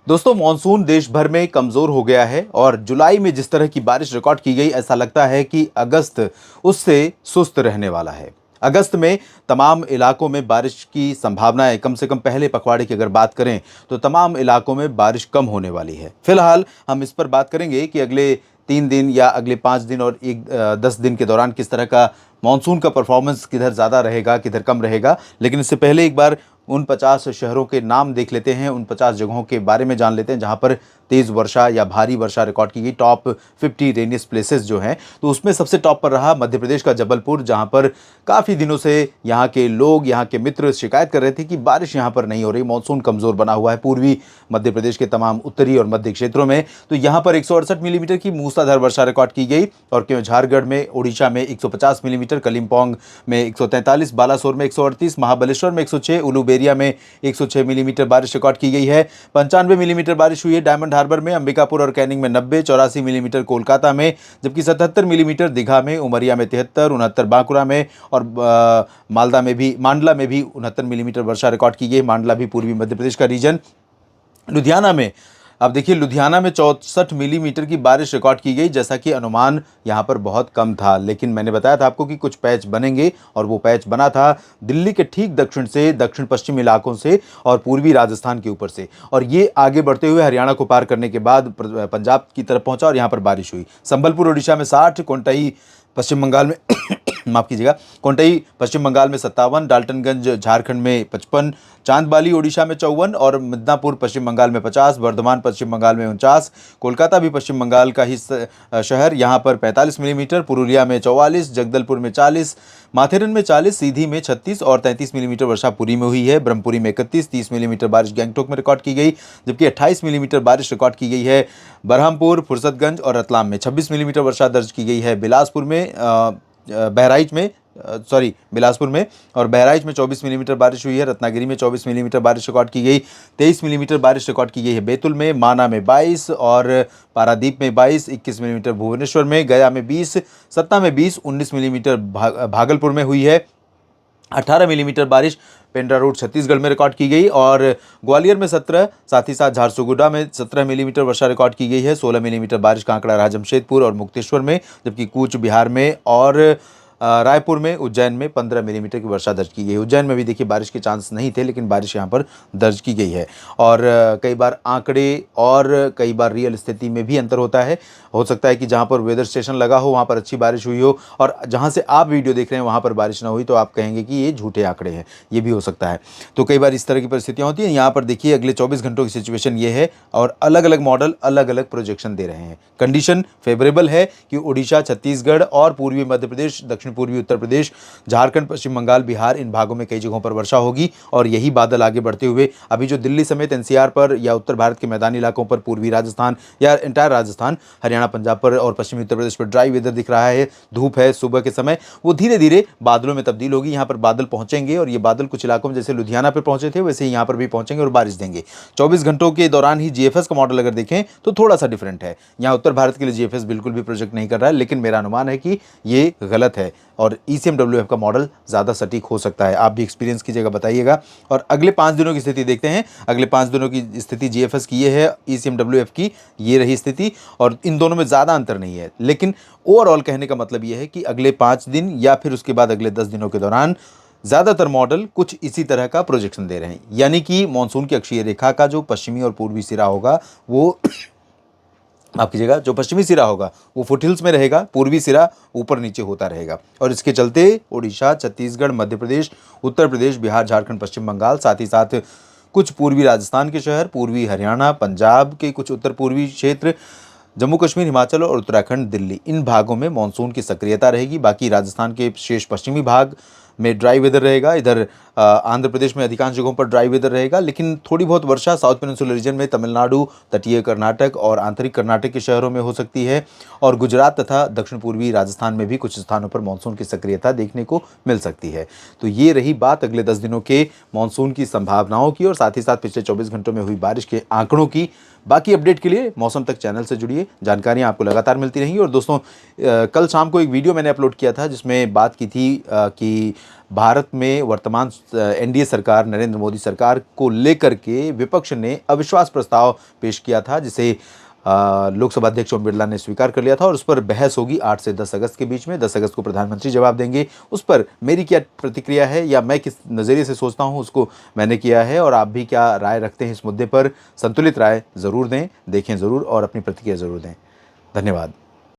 दोस्तों मॉनसून देश भर में कमजोर हो गया है और जुलाई में जिस तरह की बारिश रिकॉर्ड की गई, ऐसा लगता है कि अगस्त उससे सुस्त रहने वाला है। अगस्त में तमाम इलाकों में बारिश की संभावना है। कम से कम पहले पखवाड़े की अगर बात करें तो तमाम इलाकों में बारिश कम होने वाली है। फिलहाल हम इस पर बात करेंगे कि अगले 3 दिन या अगले 5 दिन और 10 दिन के दौरान किस तरह का मानसून का परफॉर्मेंस, किधर ज़्यादा रहेगा किधर कम रहेगा। लेकिन इससे पहले एक बार उन 50 शहरों के नाम देख लेते हैं, उन 50 जगहों के बारे में जान लेते हैं जहां पर तेज़ वर्षा या भारी वर्षा रिकॉर्ड की गई। टॉप 50 रेनियस्ट प्लेसेस जो हैं, तो उसमें सबसे टॉप पर रहा मध्य प्रदेश का जबलपुर, जहां पर काफ़ी दिनों से यहाँ के लोग, यहाँ के मित्र शिकायत कर रहे थे कि बारिश यहाँ पर नहीं हो रही, मानसून कमज़ोर बना हुआ है पूर्वी मध्य प्रदेश के तमाम उत्तरी और मध्य क्षेत्रों में। तो यहाँ पर 168 मिलीमीटर की मूसलाधार वर्षा रिकॉर्ड की गई और झारखंड में, उड़ीसा में 150 मिलीमीटर, कलिम्पोंग में 143, बालासोर में 138, महाबलेश्वर में 106, उलूबेरिया में 106 मिलीमीटर बारिश रिकॉर्ड की गई है। 95 मिलीमीटर बारिश हुई है डायमंड हार्बर में, अंबिकापुर और कैनिंग में 90, 84 मिलीमीटर कोलकाता में, जबकि 77 मिलीमीटर दीघा में, उमरिया में 73, 69 बांकुड़ा में और मांडला में भी 69 मिलीमीटर वर्षा रिकॉर्ड की गई। मांडला भी पूर्वी मध्य प्रदेश का रीजन। लुधियाना में, अब देखिए, लुधियाना में 64 मिलीमीटर की बारिश रिकॉर्ड की गई, जैसा कि अनुमान यहाँ पर बहुत कम था। लेकिन मैंने बताया था आपको कि कुछ पैच बनेंगे और वो पैच बना था दिल्ली के ठीक दक्षिण से, दक्षिण पश्चिम इलाकों से और पूर्वी राजस्थान के ऊपर से, और ये आगे बढ़ते हुए हरियाणा को पार करने के बाद पंजाब की तरफ पहुंचा और यहाँ पर बारिश हुई। संबलपुर उड़ीसा में 60, कोंटाई पश्चिम बंगाल में माफ कीजिएगा, कोंटई पश्चिम बंगाल में 57, डाल्टनगंज झारखंड में 55, चांदबाली उड़ीसा में 54 और मिदनापुर पश्चिम बंगाल में 50, वर्धमान पश्चिम बंगाल में 49, कोलकाता भी पश्चिम बंगाल का ही शहर, यहाँ पर 45 मिलीमीटर, पुरुलिया में 44, जगदलपुर में 40, माथेरन में 40, सीधी में 36 और 33 मिलीमीटर वर्षा पुरी में हुई है। ब्रह्मपुरी में 31, 30 मिलीमीटर बारिश गैंगटोक में रिकॉर्ड की गई, जबकि 28 मिलीमीटर बारिश रिकॉर्ड की गई है बरहमपुर, फुर्सतगंज और रतलाम में। 26 मिलीमीटर वर्षा दर्ज की गई है बिलासपुर में, बहराइच में, बिलासपुर में और बहराइच में 24 मिलीमीटर बारिश हुई है। रत्नागिरी में 24 मिलीमीटर बारिश रिकॉर्ड की गई। 23 मिलीमीटर बारिश रिकॉर्ड की गई है बैतूल में, माना में 22 और पारादीप में 22, 21 मिलीमीटर भुवनेश्वर में, गया में 20, सतना में 20, 19 मिलीमीटर भागलपुर में हुई है। 18 मिलीमीटर बारिश पेंड्रा रोड छत्तीसगढ़ में रिकॉर्ड की गई और ग्वालियर में 17, साथ ही साथ झारसुगुडा में 17 मिलीमीटर वर्षा रिकॉर्ड की गई है। 16 मिलीमीटर बारिश कांकड़ा, राजमशेदपुर और मुक्तेश्वर में, जबकि कूच बिहार में और रायपुर में, उज्जैन में 15 मिलीमीटर की वर्षा दर्ज की गई। उज्जैन में भी देखिए बारिश के चांस नहीं थे, लेकिन बारिश यहाँ पर दर्ज की गई है। और कई बार आंकड़े और कई बार रियल स्थिति में भी अंतर होता है। हो सकता है कि जहाँ पर वेदर स्टेशन लगा हो वहाँ पर अच्छी बारिश हुई हो और जहाँ से आप वीडियो देख रहे हैं वहाँ पर बारिश ना हुई, तो आप कहेंगे कि ये झूठे आंकड़े हैं, ये भी हो सकता है। तो कई बार इस तरह की परिस्थितियाँ होती हैं। यहाँ पर देखिए अगले 24 घंटों की सिचुएशन ये है और अलग अलग मॉडल अलग अलग प्रोजेक्शन दे रहे हैं। कंडीशन फेवरेबल है कि उड़ीसा, छत्तीसगढ़ और पूर्वी मध्य प्रदेश, दक्षिण पूर्वी उत्तर प्रदेश, झारखंड, पश्चिम बंगाल, बिहार, इन भागों में कई जगहों पर वर्षा होगी और यही बादल आगे बढ़ते हुए अभी जो दिल्ली समेत एनसीआर पर या उत्तर भारत के मैदानी इलाकों पर, पूर्वी राजस्थान या एंटायर राजस्थान, हरियाणा, पंजाब पर और पश्चिमी उत्तर प्रदेश पर ड्राई वेदर दिख रहा है, धूप है सुबह के समय, वो धीरे धीरे बादलों में तब्दील होगी। यहाँ पर बादल पहुंचेंगे और ये बादल कुछ इलाकों में जैसे लुधियाना पर पहुंचे थे वैसे ही यहाँ पर भी पहुंचेंगे और बारिश देंगे। 24 घंटों के दौरान ही जीएफएस का मॉडल अगर देखें तो थोड़ा सा डिफरेंट है। यहाँ उत्तर भारत के लिए जीएफएस बिल्कुल भी प्रोजेक्ट नहीं कर रहा है, लेकिन मेरा अनुमान है कि ये गलत है और ईसीएमडब्ल्यूएफ का मॉडल ज़्यादा सटीक हो सकता है। आप भी एक्सपीरियंस कीजिएगा, बताइएगा। और अगले 5 दिनों की स्थिति देखते हैं। अगले 5 दिनों की स्थिति जीएफएस की ये है, ईसीएमडब्ल्यूएफ की ये रही स्थिति और इन दोनों में ज़्यादा अंतर नहीं है। लेकिन ओवरऑल कहने का मतलब ये है कि अगले 5 दिन या फिर उसके बाद अगले 10 दिनों के दौरान ज़्यादातर मॉडल कुछ इसी तरह का प्रोजेक्शन दे रहे हैं, यानी कि मानसून की अक्षीय रेखा का जो पश्चिमी और पूर्वी सिरा होगा वो माफ कीजिएगा, जो पश्चिमी सिरा होगा वो फुटहिल्स में रहेगा, पूर्वी सिरा ऊपर नीचे होता रहेगा और इसके चलते उड़ीसा, छत्तीसगढ़, मध्य प्रदेश, उत्तर प्रदेश, बिहार, झारखंड, पश्चिम बंगाल, साथ ही साथ कुछ पूर्वी राजस्थान के शहर, पूर्वी हरियाणा, पंजाब के कुछ उत्तर पूर्वी क्षेत्र, जम्मू कश्मीर, हिमाचल और उत्तराखंड, दिल्ली, इन भागों में मानसून की सक्रियता रहेगी। बाकी राजस्थान के शेष पश्चिमी भाग में ड्राई वेदर रहेगा। इधर आंध्र प्रदेश में अधिकांश जगहों पर ड्राई वेदर रहेगा, लेकिन थोड़ी बहुत वर्षा साउथ पेनिनसुलर रीजन में, तमिलनाडु, तटीय कर्नाटक और आंतरिक कर्नाटक के शहरों में हो सकती है और गुजरात तथा दक्षिण पूर्वी राजस्थान में भी कुछ स्थानों पर मानसून की सक्रियता देखने को मिल सकती है। तो ये रही बात अगले 10 दिनों के मानसून की संभावनाओं की और साथ ही साथ पिछले 24 घंटों में हुई बारिश के आंकड़ों की। बाकी अपडेट के लिए मौसम तक चैनल से जुड़िए, जानकारियाँ आपको लगातार मिलती रहेंगी। और दोस्तों, कल शाम को एक वीडियो मैंने अपलोड किया था जिसमें बात की थी कि भारत में वर्तमान एनडीए सरकार, नरेंद्र मोदी सरकार को लेकर के विपक्ष ने अविश्वास प्रस्ताव पेश किया था, जिसे लोकसभा अध्यक्ष ओम बिरला ने स्वीकार कर लिया था और उस पर बहस होगी 8 से 10 अगस्त के बीच में। 10 अगस्त को प्रधानमंत्री जवाब देंगे। उस पर मेरी क्या प्रतिक्रिया है या मैं किस नज़रिए से सोचता हूं, उसको मैंने किया है। और आप भी क्या राय रखते हैं इस मुद्दे पर, संतुलित राय ज़रूर दें, देखें ज़रूर और अपनी प्रतिक्रिया ज़रूर दें। धन्यवाद।